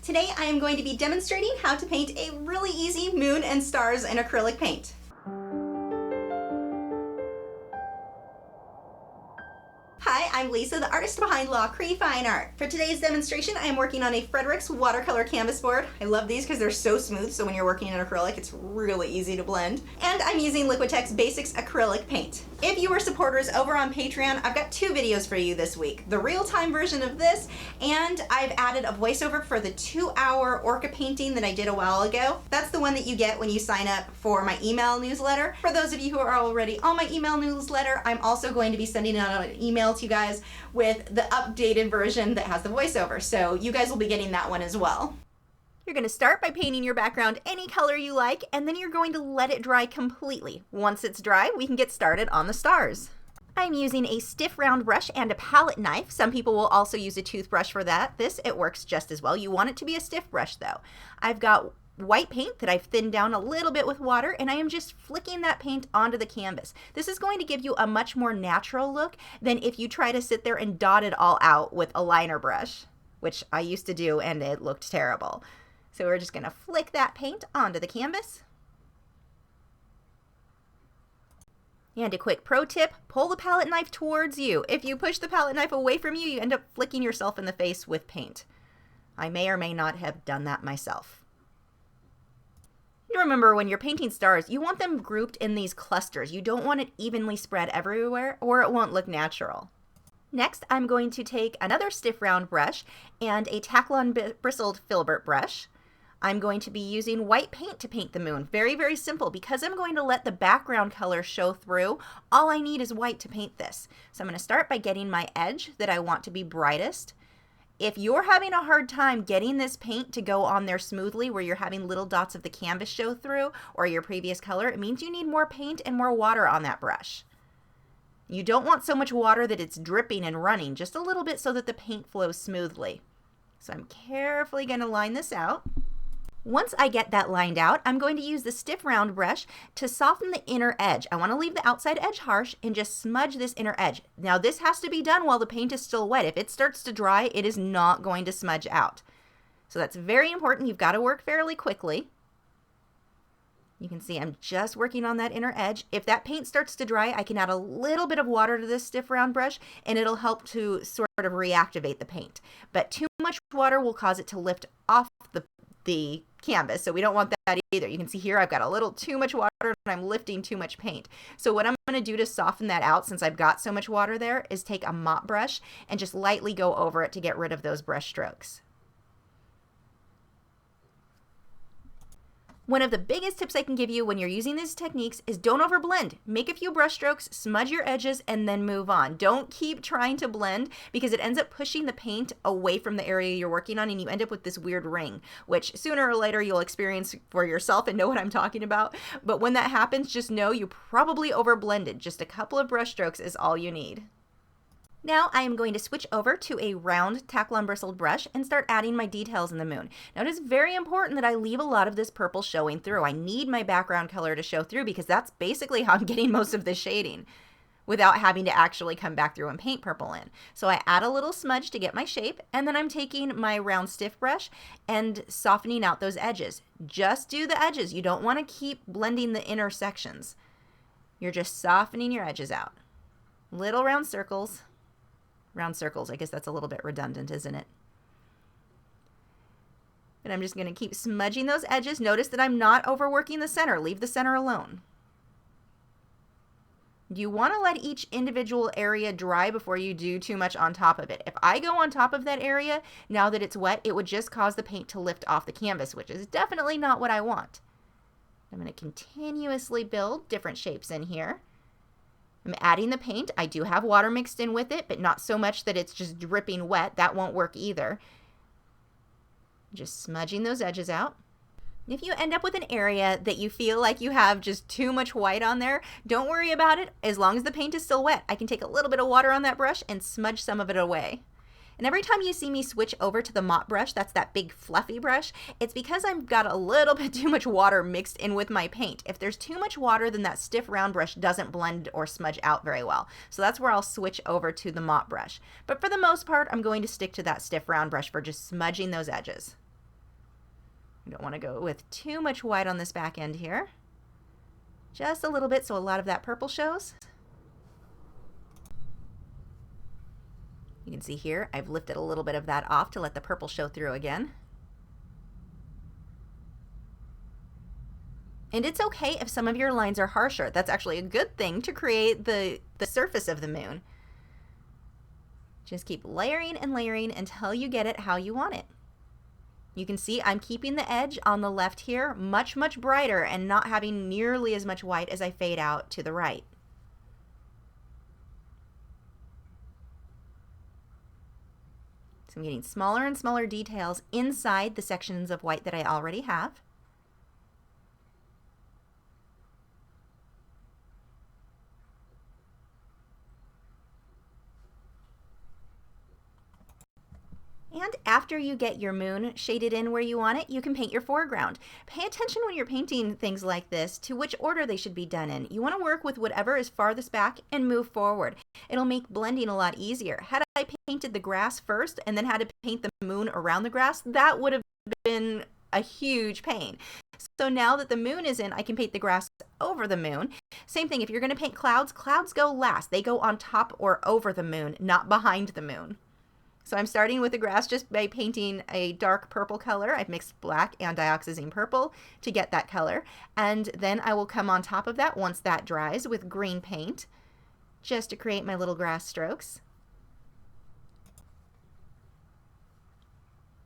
Today I am going to be demonstrating how to paint a really easy moon and stars in acrylic paint. Hi, I'm Lisa, the artist behind Lachri Fine Art. For today's demonstration, I am working on a Frederick's watercolor canvas board. I love these because they're so smooth, so when you're working in acrylic, it's really easy to blend. And I'm using Liquitex Basics acrylic paint. If you are supporters over on Patreon, I've got two videos for you this week. The real-time version of this, and I've added a voiceover for the 2-hour orca painting that I did a while ago. That's the one that you get when you sign up for my email newsletter. For those of you who are already on my email newsletter, I'm also going to be sending out an email to you guys with the updated version that has the voiceover. So you guys will be getting that one as well. You're going to start by painting your background any color you like, and then you're going to let it dry completely. Once it's dry, we can get started on the stars. I'm using a stiff round brush and a palette knife. Some people will also use a toothbrush for that. It works just as well. You want it to be a stiff brush though. I've got white paint that I've thinned down a little bit with water, and I am just flicking that paint onto the canvas. This is going to give you a much more natural look than if you try to sit there and dot it all out with a liner brush, which I used to do and it looked terrible. So we're just going to flick that paint onto the canvas. And a quick pro tip, pull the palette knife towards you. If you push the palette knife away from you, you end up flicking yourself in the face with paint. I may or may not have done that myself. Remember, when you're painting stars, you want them grouped in these clusters. You don't want it evenly spread everywhere or it won't look natural. Next, I'm going to take another stiff round brush and a Taklon bristled filbert brush. I'm going to be using white paint to paint the moon. Very, very simple. Because I'm going to let the background color show through, all I need is white to paint this. So I'm going to start by getting my edge that I want to be brightest. If you're having a hard time getting this paint to go on there smoothly, where you're having little dots of the canvas show through or your previous color, it means you need more paint and more water on that brush. You don't want so much water that it's dripping and running, just a little bit so that the paint flows smoothly. So I'm carefully going to line this out. Once I get that lined out, I'm going to use the stiff round brush to soften the inner edge. I want to leave the outside edge harsh and just smudge this inner edge. Now this has to be done while the paint is still wet. If it starts to dry, it is not going to smudge out. So that's very important. You've got to work fairly quickly. You can see I'm just working on that inner edge. If that paint starts to dry, I can add a little bit of water to this stiff round brush and it'll help to sort of reactivate the paint. But too much water will cause it to lift off the canvas, so we don't want that either. You can see here I've got a little too much water and I'm lifting too much paint. So what I'm going to do to soften that out, since I've got so much water there, is take a mop brush and just lightly go over it to get rid of those brush strokes. One of the biggest tips I can give you when you're using these techniques is don't overblend. Make a few brush strokes, smudge your edges, and then move on. Don't keep trying to blend because it ends up pushing the paint away from the area you're working on and you end up with this weird ring, which sooner or later you'll experience for yourself and know what I'm talking about. But when that happens, just know you probably overblended. Just a couple of brush strokes is all you need. Now I am going to switch over to a round Taklon bristled brush and start adding my details in the moon. Now it is very important that I leave a lot of this purple showing through. I need my background color to show through because that's basically how I'm getting most of the shading without having to actually come back through and paint purple in. So I add a little smudge to get my shape, and then I'm taking my round stiff brush and softening out those edges. Just do the edges. You don't want to keep blending the inner sections. You're just softening your edges out. Little round circles. Round circles, I guess that's a little bit redundant, isn't it? And I'm just going to keep smudging those edges. Notice that I'm not overworking the center. Leave the center alone. You want to let each individual area dry before you do too much on top of it. If I go on top of that area, now that it's wet, it would just cause the paint to lift off the canvas, which is definitely not what I want. I'm going to continuously build different shapes in here. I'm adding the paint. I do have water mixed in with it, but not so much that it's just dripping wet. That won't work either. Just smudging those edges out. If you end up with an area that you feel like you have just too much white on there, don't worry about it. As long as the paint is still wet, I can take a little bit of water on that brush and smudge some of it away. And every time you see me switch over to the mop brush, that's that big fluffy brush, it's because I've got a little bit too much water mixed in with my paint. If there's too much water, then that stiff round brush doesn't blend or smudge out very well. So that's where I'll switch over to the mop brush. But for the most part, I'm going to stick to that stiff round brush for just smudging those edges. I don't want to go with too much white on this back end here. Just a little bit so a lot of that purple shows. You can see here, I've lifted a little bit of that off to let the purple show through again. And it's okay if some of your lines are harsher. That's actually a good thing to create the surface of the moon. Just keep layering and layering until you get it how you want it. You can see I'm keeping the edge on the left here much, much brighter and not having nearly as much white as I fade out to the right. So I'm getting smaller and smaller details inside the sections of white that I already have. And after you get your moon shaded in where you want it, you can paint your foreground. Pay attention when you're painting things like this to which order they should be done in. You want to work with whatever is farthest back and move forward. It'll make blending a lot easier. Had I painted the grass first and then had to paint the moon around the grass, that would have been a huge pain. So now that the moon is in, I can paint the grass over the moon. Same thing, if you're going to paint clouds, clouds go last. They go on top or over the moon, not behind the moon. So I'm starting with the grass just by painting a dark purple color. I've mixed black and dioxazine purple to get that color. And then I will come on top of that once that dries with green paint just to create my little grass strokes.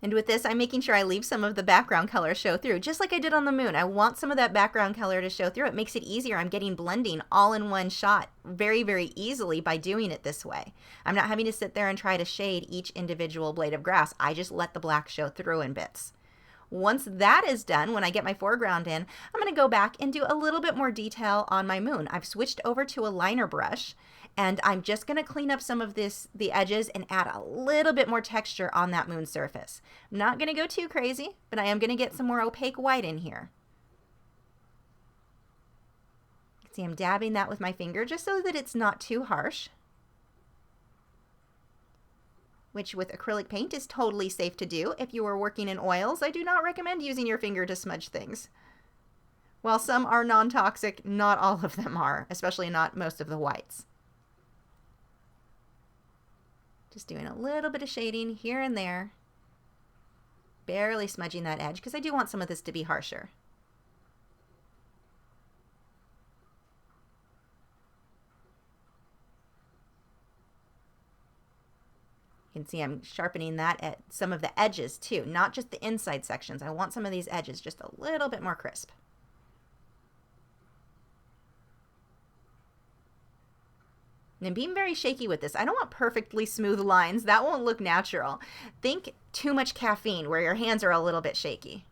And with this, I'm making sure I leave some of the background color show through, just like I did on the moon. I want some of that background color to show through. It makes it easier. I'm getting blending all in one shot very, very easily by doing it this way. I'm not having to sit there and try to shade each individual blade of grass. I just let the black show through in bits. Once that is done, when I get my foreground in, I'm going to go back and do a little bit more detail on my moon. I've switched over to a liner brush, and I'm just going to clean up some of the edges and add a little bit more texture on that moon surface. I'm not going to go too crazy, but I am going to get some more opaque white in here. You can see I'm dabbing that with my finger just so that it's not too harsh, which with acrylic paint is totally safe to do. If you are working in oils, I do not recommend using your finger to smudge things. While some are non-toxic, not all of them are, especially not most of the whites. Just doing a little bit of shading here and there, barely smudging that edge because I do want some of this to be harsher. You can see I'm sharpening that at some of the edges too, not just the inside sections. I want some of these edges just a little bit more crisp. And I'm being very shaky with this. I don't want perfectly smooth lines. That won't look natural. Think too much caffeine where your hands are a little bit shaky.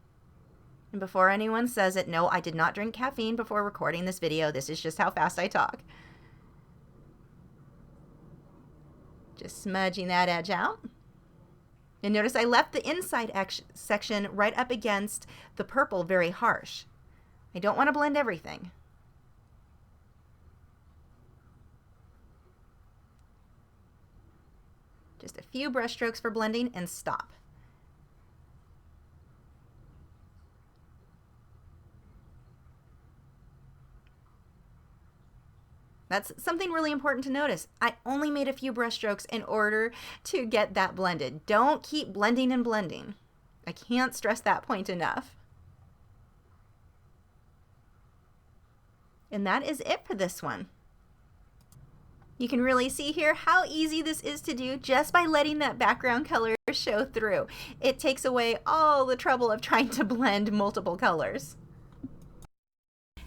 And before anyone says it, no, I did not drink caffeine before recording this video. This is just how fast I talk. Just smudging that edge out. And notice I left the inside section right up against the purple very harsh. I don't want to blend everything. Just a few brush strokes for blending and stop. That's something really important to notice. I only made a few brush strokes in order to get that blended. Don't keep blending and blending. I can't stress that point enough. And that is it for this one. You can really see here how easy this is to do just by letting that background color show through. It takes away all the trouble of trying to blend multiple colors.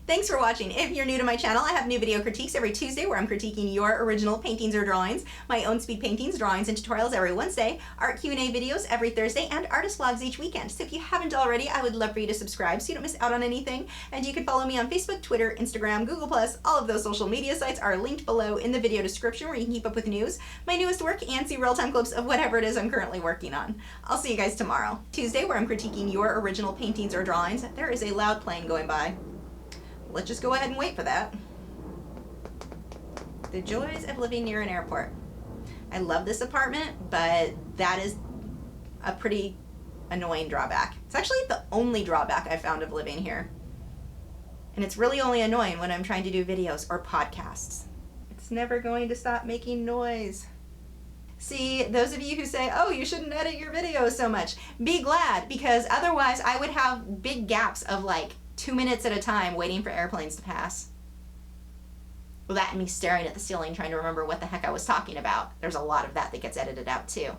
Thanks for watching. If you're new to my channel, I have new video critiques every Tuesday where I'm critiquing your original paintings or drawings, my own speed paintings, drawings, and tutorials every Wednesday, art Q&A videos every Thursday, and artist vlogs each weekend. So if you haven't already, I would love for you to subscribe so you don't miss out on anything. And you can follow me on Facebook, Twitter, Instagram, Google+. All of those social media sites are linked below in the video description where you can keep up with news, my newest work, and see real-time clips of whatever it is I'm currently working on. I'll see you guys tomorrow, Tuesday, where I'm critiquing your original paintings or drawings. There is a loud plane going by. Let's just go ahead and wait for that. The joys of living near an airport. I love this apartment, but that is a pretty annoying drawback. It's actually the only drawback I found of living here. And it's really only annoying when I'm trying to do videos or podcasts. It's never going to stop making noise. See, those of you who say, oh, you shouldn't edit your videos so much, be glad, because otherwise I would have big gaps of like 2 minutes at a time waiting for airplanes to pass. Well, that and me staring at the ceiling trying to remember what the heck I was talking about. There's a lot of that that gets edited out too.